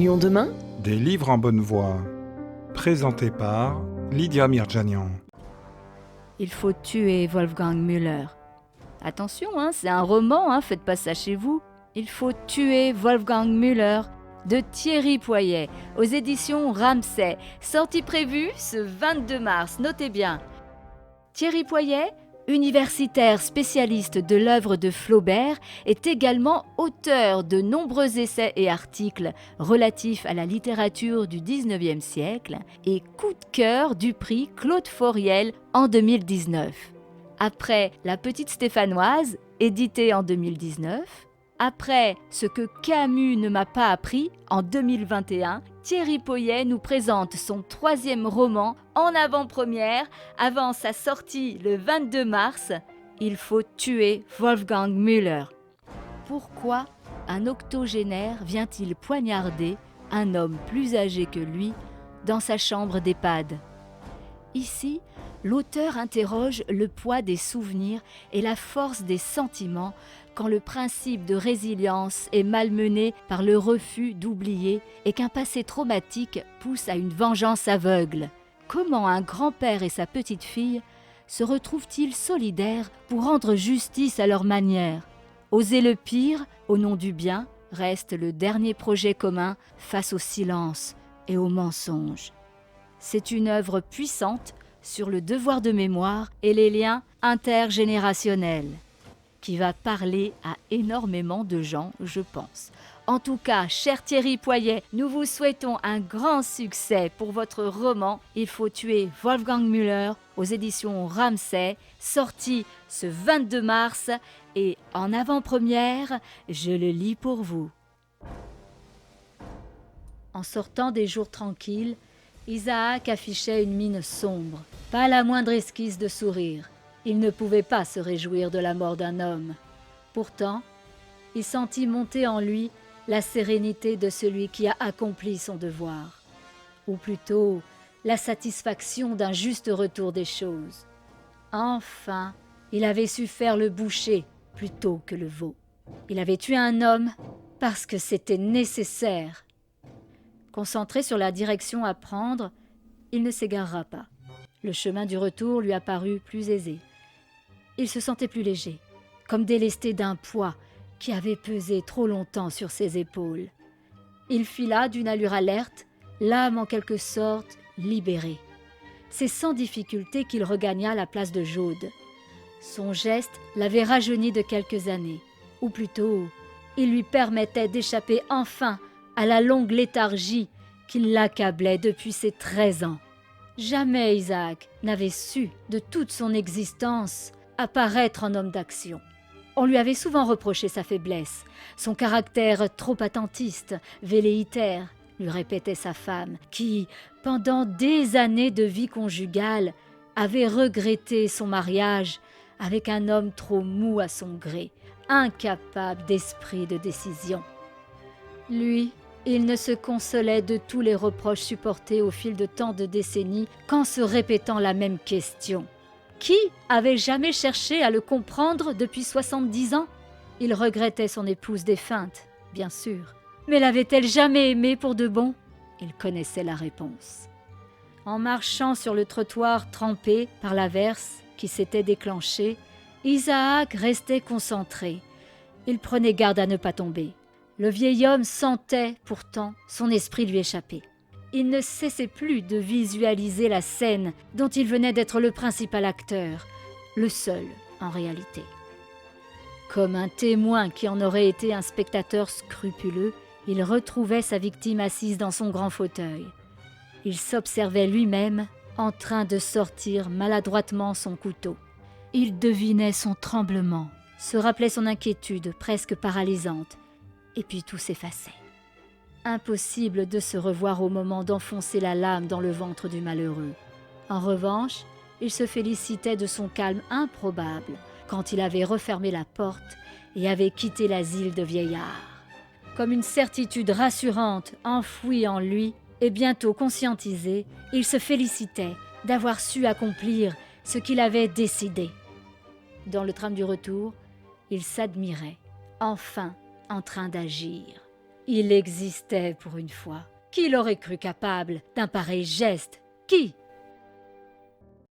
Lyon demain. Des livres en bonne voie. Présenté par Lydia Mirjanian. Il faut tuer Wolfgang Müller. Attention, c'est un roman, faites pas ça chez vous. Il faut tuer Wolfgang Müller de Thierry Poyet aux éditions Ramsay. Sortie prévue ce 22 mars, notez bien. Thierry Poyet, universitaire spécialiste de l'œuvre de Flaubert, est également auteur de nombreux essais et articles relatifs à la littérature du XIXe siècle et coup de cœur du prix Claude Fauriel en 2019. Après La Petite Stéphanoise, édité en 2019, après Ce que Camus ne m'a pas appris en 2021, Thierry Poyet nous présente son 3e roman en avant-première avant sa sortie le 22 mars. Il faut tuer Wolfgang Müller. Pourquoi un octogénaire vient-il poignarder un homme plus âgé que lui dans sa chambre d'EHPAD ? Ici, l'auteur interroge le poids des souvenirs et la force des sentiments quand le principe de résilience est malmené par le refus d'oublier et qu'un passé traumatique pousse à une vengeance aveugle. Comment un grand-père et sa petite-fille se retrouvent-ils solidaires pour rendre justice à leur manière ? Oser le pire, au nom du bien, reste le dernier projet commun face au silence et au mensonge. C'est une œuvre puissante sur le devoir de mémoire et les liens intergénérationnels, qui va parler à énormément de gens, je pense. En tout cas, cher Thierry Poyet, nous vous souhaitons un grand succès pour votre roman « Il faut tuer Wolfgang Müller » aux éditions Ramsay, sorti ce 22 mars et en avant-première, je le lis pour vous. En sortant des jours tranquilles, Isaac affichait une mine sombre, pas la moindre esquisse de sourire. Il ne pouvait pas se réjouir de la mort d'un homme. Pourtant, il sentit monter en lui la sérénité de celui qui a accompli son devoir, ou plutôt la satisfaction d'un juste retour des choses. Enfin, il avait su faire le boucher plutôt que le veau. Il avait tué un homme parce que c'était nécessaire. Concentré sur la direction à prendre, il ne s'égarera pas. Le chemin du retour lui apparut plus aisé. Il se sentait plus léger, comme délesté d'un poids qui avait pesé trop longtemps sur ses épaules. Il fila d'une allure alerte, l'âme en quelque sorte libérée. C'est sans difficulté qu'il regagna la place de Jaude. Son geste l'avait rajeuni de quelques années, ou plutôt, il lui permettait d'échapper enfin à la longue léthargie qui l'accablait depuis ses 13 ans. Jamais Isaac n'avait su, de toute son existence, apparaître en homme d'action. On lui avait souvent reproché sa faiblesse, son caractère trop attentiste, velléitaire, lui répétait sa femme, qui, pendant des années de vie conjugale, avait regretté son mariage avec un homme trop mou à son gré, incapable d'esprit de décision. Lui, il ne se consolait de tous les reproches supportés au fil de tant de décennies qu'en se répétant la même question. Qui avait jamais cherché à le comprendre depuis 70 ans ? Il regrettait son épouse défunte, bien sûr. Mais l'avait-elle jamais aimé pour de bon ? Il connaissait la réponse. En marchant sur le trottoir trempé par l'averse qui s'était déclenchée, Isaac restait concentré. Il prenait garde à ne pas tomber. Le vieil homme sentait pourtant son esprit lui échapper. Il ne cessait plus de visualiser la scène dont il venait d'être le principal acteur, le seul en réalité. Comme un témoin qui en aurait été un spectateur scrupuleux, il retrouvait sa victime assise dans son grand fauteuil. Il s'observait lui-même en train de sortir maladroitement son couteau. Il devinait son tremblement, se rappelait son inquiétude presque paralysante, et puis tout s'effaçait. Impossible de se revoir au moment d'enfoncer la lame dans le ventre du malheureux. En revanche, il se félicitait de son calme improbable quand il avait refermé la porte et avait quitté l'asile de vieillards. Comme une certitude rassurante enfouie en lui et bientôt conscientisée, il se félicitait d'avoir su accomplir ce qu'il avait décidé. Dans le tram du retour, il s'admirait, enfin en train d'agir. Il existait pour une fois. Qui l'aurait cru capable d'un pareil geste? Qui?